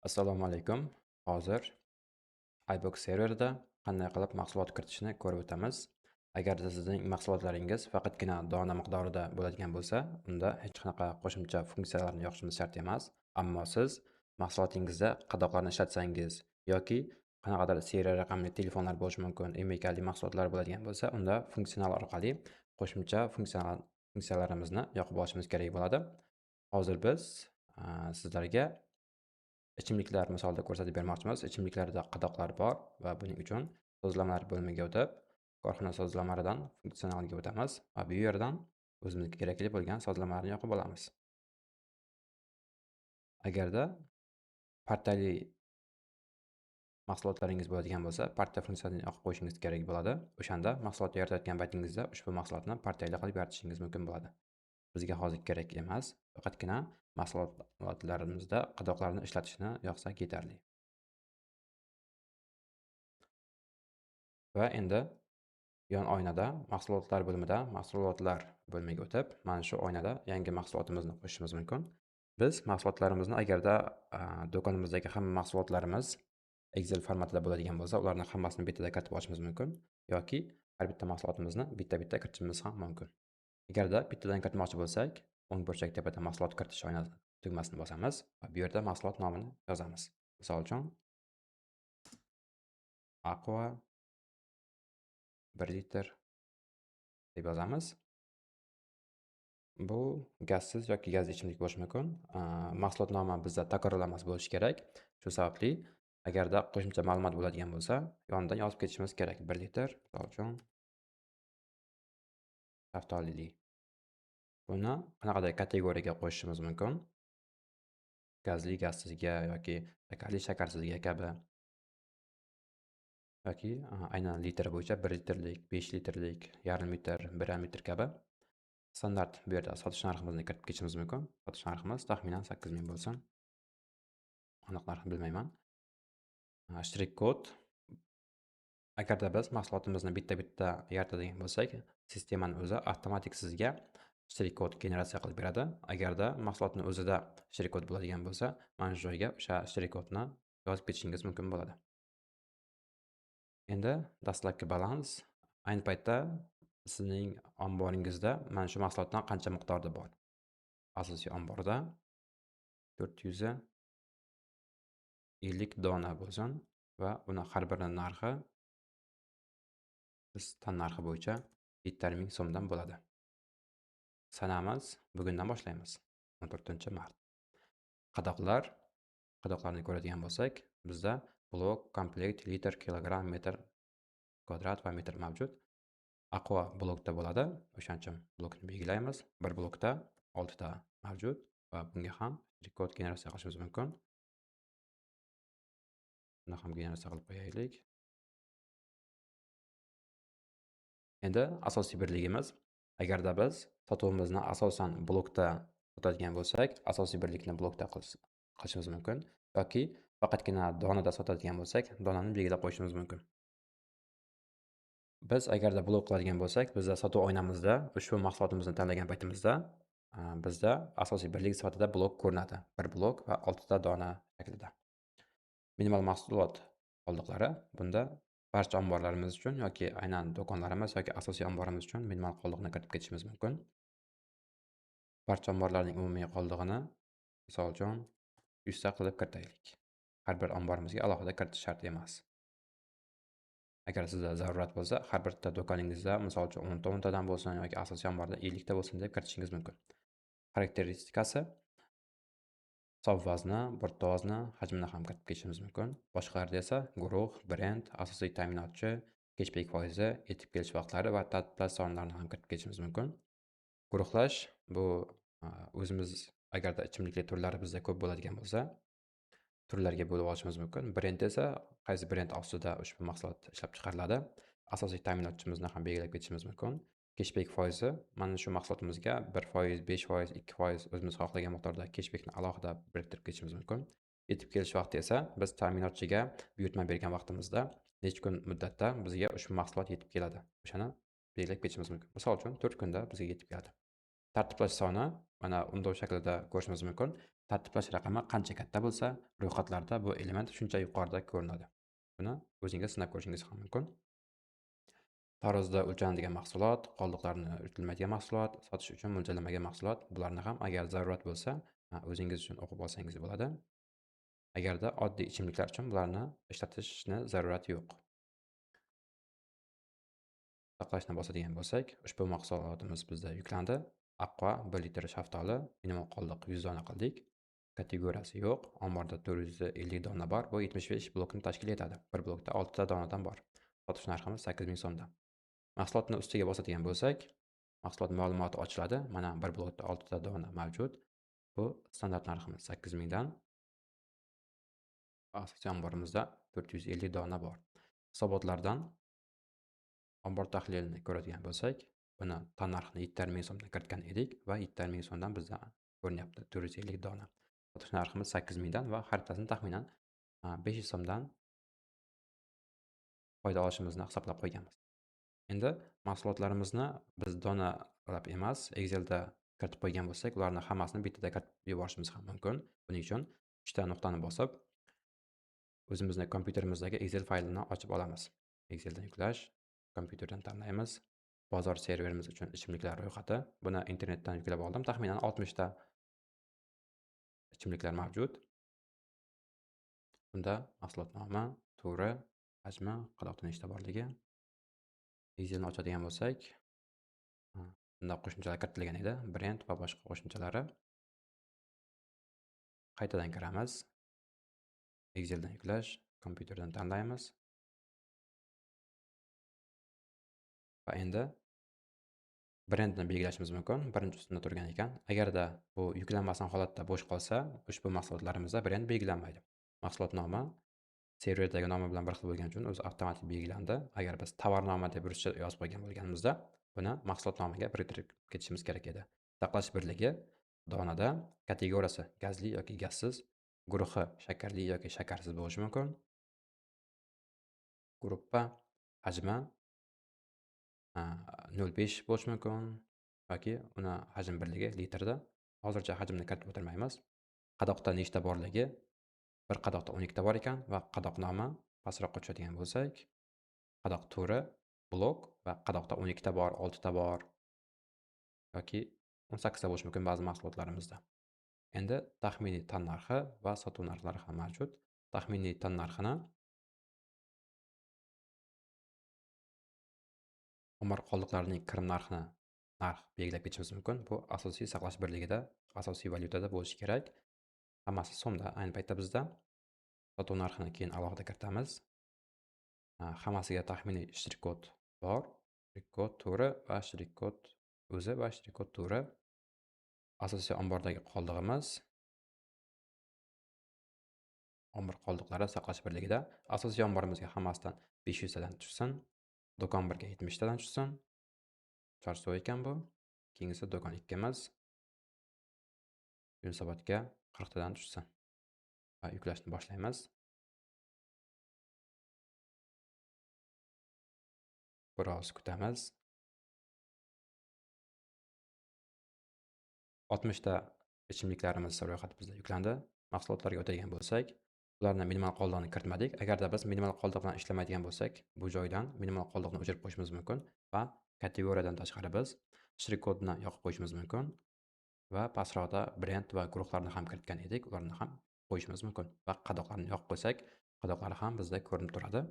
Assalomu alaykum. Hozir iBox serverida qanday qilib mahsulot kiritishni ko'rib o'tamiz. Agarda sizning mahsulotlaringiz faqatgina dona miqdorida bo'ladigan bo'lsa, unda hech qanaqa qo'shimcha funksiyalarni yoqishimiz shart emas. Ammo siz mahsulotingizda qadoqlarni ishlatsangiz yoki qanaqadir seriya raqamli telefonlar bo'lishi mumkin, emaykali mahsulotlar bo'ladigan bo'lsa, unda funksional orqali qo'shimcha funksiyalarimizni yoqib olishimiz kerak bo'ladi. Hozir biz sizlarga ichimliklar misolida ko'rsatib bermoqchimiz. Ichimliklarda qadoqlar bor va buning uchun sozlamalar bo'limiga o'tib, korxona sozlamalaridan funksionalga o'tamiz va bu yerdan o'zimizga kerakli bo'lgan sozlamalarni yoqib olamiz. Agarda partiyali mahsulotlaringiz bo'ladigan bo'lsa, partiya funksiyasini yoqib qo'yishingiz kerak bo'ladi. O'shanda mahsulotni yaratayotgan paytingizda ushbu mahsulotni partiyali qilib yaratishingiz mumkin bo'ladi. Bizga hozir kerak emas, faqatgina mahsulotlarimizda qadoqlarni ishlatishni yoqsak yetarli. Va endi yon oynada mahsulotlar bo'limidan mahsulotlar bo'limiga o'tib, mana shu oynada yangi mahsulotimizni qo'shishimiz mumkin. Biz mahsulotlarimizni agarda do'konimizdagi hamma mahsulotlarimiz Excel formatida bo'ladigan bo'lsa, ularni hammasini bittada kiritib olishimiz mumkin yoki har bitta mahsulotimizni bitta-bitta kiritishimiz ham mumkin. Agarda bittadan kiritmoqchi bo'lsak, o'ng burchak tepada mahsulot kiritish oynasi tugmasini bosamiz va bu yerda mahsulot nomini yozamiz. Misol uchun Aqua 1 litr deb yozamiz. Bu gazsiz yoki gazli ichimlik bo'lishi mumkin. Mahsulot nomi bizda takrorlanmas bo'lishi kerak. Shu sababli agarda qo'shimcha ma'lumot bo'ladigan bo'lsa, yonidan yozib ketishimiz kerak. 1 litr, misol uchun shaftolili. Buni qanaqadir kategoriyaga qo'shishimiz mumkin. Gazli, gazsizga yoki shakarli, shakarsizga kabi. Yoki aynan litr bo'yicha 1 litrlik, 5 litrlik, yarim litr, 1,5 litr kabi standart bu yerda sotish narximizni kiritib ketishimiz mumkin. Sotish narximiz taxminan 8,000 bo'lsin. Aniq narxini bilmayman. Shtrix kod. Agarda biz mahsulotimizni bitta-bitta yaratadigan bo'lsak, sistemani o'zi avtomatik sizga shtrix kod generatsiya qilib beradi. Agarda mahsulotning o'zida shtrix kod bo'ladigan bo'lsa, mana shu joyga o'sha shtrix kodni yozib ketishingiz mumkin bo'ladi. Endi dastlabki balans. Ayni paytda sizning omboringizda mana shu mahsulotdan qancha miqdorda bor? Asosiy omborda 450 dona bo'lsin va uni har birining narxi biz tan narxi bo'yicha 7,5 so'mdan bo'ladi. Sanamiz, bugundan boshlaymiz. 14-mart. Qadoqlarni ko'radigan bo'lsak, bizda blok, komplekt, litr, kilogramm, metr kvadrat va metr mavjud. Aqua blokda bo'ladi. O'shaning uchun blokni belgilaymiz. Bir blokda 6 ta mavjud va bunga ham shtrix kod generatsiya qilishimiz mumkin. Buni ham generatsiya qilib qo'yaylik. Endi asosiy birligimiz, agarda biz sotuvimizni asosan blokda sotadigan bo'lsak, asosiy birlikni blokda qilishimiz mumkin yoki faqatgina donada sotadigan bo'lsak, donani belgilab qo'yishimiz mumkin. Biz agarda blok qiladigan bo'lsak, bizda sotuv oynamizda ushbu mahsulotimizni tanlagan paytimizda bizda asosiy birlik sifatida blok ko'rinadi. Bir blok va 6 ta dona shaklida. Minimal mahsulot qoldiqlari bunda barcha omborlarimiz uchun yoki aynan do'konlarimiz yoki asosiy omborimiz uchun minimal qoldiqni kiritib ketishimiz mumkin. Barcha omborlarning umumiy qoldig'ini misol uchun 100 ta qilib kiritaylik. Har bir omborimizga alohida kiritish shart emas. Agar sizda zarurat bo'lsa, har bir do'koningizda misol uchun 10 tadan bo'lsin yoki asosiy omborda 50 ta bo'lsin deb kiritishingiz mumkin. Xarakteristikasi hisob vazni, birta vazni, hajmini ham kiritib ketishimiz mumkin. Boshqalarda esa guruh, brend, asosiy ta'minotchi, kechbek foizi, yetib kelish vaqtlari va ta'kidlash sonlarini ham kiritib ketishimiz mumkin. Guruhlash bu o'zimiz agarda ichimlikli turlari bizda ko'p bo'ladigan bo'lsa, turlarga bo'lib olishimiz mumkin. Brend esa qaysi brend ostida ushbu mahsulot ishlab chiqariladi. Asosiy ta'minotchimizni ham belgilab ketishimiz mumkin. Kechbek foizi mana shu mahsulotimizga 1%, 5%, 2% o'zimiz xohlagan miqdorda kechbekni alohida biriktirib ketishimiz mumkin. Yetib kelish vaqti esa biz ta'minotchiga buyurtma bergan vaqtimizda necha kun muddatda bizga ushbu mahsulot yetib keladi. O'shani belgilab ketishimiz mumkin. Misol uchun 4 kunda bizga yetib keladi. Tartiblash soni mana undov shaklida ko'rishimiz mumkin. tartiblash raqami qancha katta bo'lsa, ro'yxatlarda bu element shuncha yuqorida ko'rinadi. Buni o'zingiz sinab ko'rishingiz ham mumkin. Tarozda o'lchanadigan mahsulot, qoldiqlarni yuritilmaydigan mahsulot, sotish uchun mo'ljallanmagan mahsulot, bularni ham agar zarurat bo'lsa, o'zingiz uchun o'qib olsangiz bo'ladi. Agarda oddiy ichimliklar uchun bularni ishlatishni zarurati yo'q. Saqlashni bosadigan bo'lsak, ushbu mahsulotimiz bizda yuklandi. Aqua 1 litr shaftoli, minimal qoldiq 100 dona qildik. Kategoriyasi yo'q. Omborda 450 dona bor. Bu 75 blokni tashkil etadi. Bir blokda 6 ta donadan bor. Sotish narximiz 8000 so'mdan. Mahsulotni ustiga bosadigan bo'lsak, mahsulot ma'lumoti ochiladi. Mana bir blokda 6 ta dona mavjud. Bu standart narximiz 8000 dan. Asosiy omborimizda 450 dona bor. Hisobotlardan ombor tahlilini ko'radigan bo'lsak, buni tan narxini 7000 so'mdan kiritgan edik va 7000 so'mdan bizda ko'rinyapti 450 dona. Sotish narximiz 8000 dan va xaritasini taxminan 500 so'mdan foyda olishimizni hisoblab qo'yganmiz. Endi mahsulotlarimizni biz donalab emas, Excelda kiritib qo'ygan bo'lsak, ularni hammasini bittada kiritib yuborishimiz ham mumkin. Buning uchun 3 ta nuqtani bosib, o'zimizning kompyuterimizdagi Excel faylini ochib olamiz. Exceldan yuklash, kompyuterdan tanlaymiz. Bozor serverimiz uchun ichimliklar ro'yxati. Buni internetdan yuklab oldim. Taxminan 60 ta ichimliklar mavjud. Bunda mahsulot nomi, turi, hajmi, qadoqda nechta borligi. Excelni ochadigan bo'lsak, bunda qo'shimchalar kiritilgan edi. Brend va boshqa qo'shimchalari. Qaytadan kiramiz. Exceldan yuklash, kompyuterdan tanlaymiz. Va endi brendni belgilashimiz mumkin. Birinchi ustunda turgan ekan. Agarda bu yuklanmagan holatda bo'sh qolsa, ushbu mahsulotlarimizda brend belgilanmaydi. Mahsulot nomi serverdagi nomi bilan bir xil bo'lgani uchun o'zi avtomatik belgilandi. Agar biz tovarnoma deb ruscha yozib qo'ygan bo'lganimizda, buni mahsulot nomiga biriktirib ketishimiz kerak edi. Saqlash birligi donada, kategoriyasi gazli yoki gazsiz, guruhi shakarli yoki shakarsiz bo'lishi mumkin. Gruppa, hajmi 0,5 bo'lishi mumkin yoki uni hajm birligi litrda. Hozircha hajmni kiritib o'tirmaymiz. Qadoqda nechta borligi, bir qadoqda 12 ta bor ekan va qadoq nomi pastroqqa tushadigan bo'lsak, qadoq turi, blok va qadoqda 12 ta bor, 6 ta bor yoki 18 ta bo'lishi mumkin ba'zi mahsulotlarimizda. Endi taxminiy tan narxi va sotuv narxlari ham mavjud. Taxminiy tan narxini ombor qoldiqlarining kirim narxini belgilab ketishimiz mumkin. Bu asosiy saqlash birligida, asosiy valyutada bo'lishi kerak. Hammasi so'mda ayni paytda bizda. Sotuv narxini keyin alohida kiritamiz. Hammasiga taxminiy shtrix kod bor. Shtrix kod turi va shtrix kod o'zi va shtrix kod turi. Asosiy ombordagi qoldig'imiz ombor qoldiqlari saqlash birligida. Asosiy omborimizga hammasidan 500 tadan tushsin. Do'kon 1 ga 70 tadan tushsin. Chorsu ekan bu. Keyingisi do'kon 2 emas. Yunusobodga 40 tadan tushsin. Va yuklashni boshlaymiz. Biroz kutamiz. 60 ta ichimliklarimiz ro'yxati bizda yuklandi. Mahsulotlarga o'tadigan bo'lsak, ularni minimal qoldiqni kiritmadik. Agarda biz minimal qoldiq bilan ishlamaydigan bo'lsak, bu joydan minimal qoldiqni o'chirib qo'yishimiz mumkin va kategoriyadan tashqari biz shtrix kodni yoqib qo'yishimiz mumkin va pastroqda brend va guruhlarni ham kiritgan edik. Ularni ham qo'yishimiz mumkin va qadoqlarni yoqib qo'ysak, qadoqlari ham bizda ko'rinib turadi.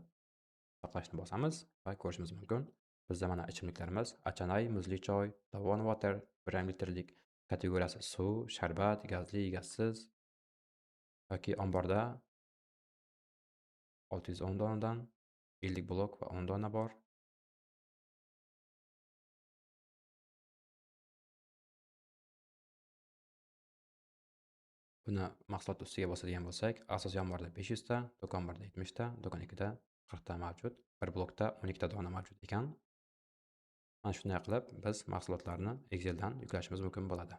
Saqlashni bosamiz va ko'rishimiz mumkin. Bizda mana ichimliklarimiz Achanay, muzli choy, Davon Water 1 litrlik, kategoriyasi suv, sharbat, gazli, gazsiz yoki omborda 610 donadan 50 blok va 10 dona bor. Buni mahsulot ustiga bosadigan bo'lsak, asosiy omborda 500 ta, do'kon 1da 70 ta, do'kon 2da 40 ta mavjud. Bir blokda 12 ta dona mavjud ekan. Mana shunday qilib biz mahsulotlarni Exceldan yuklashimiz mumkin bo'ladi.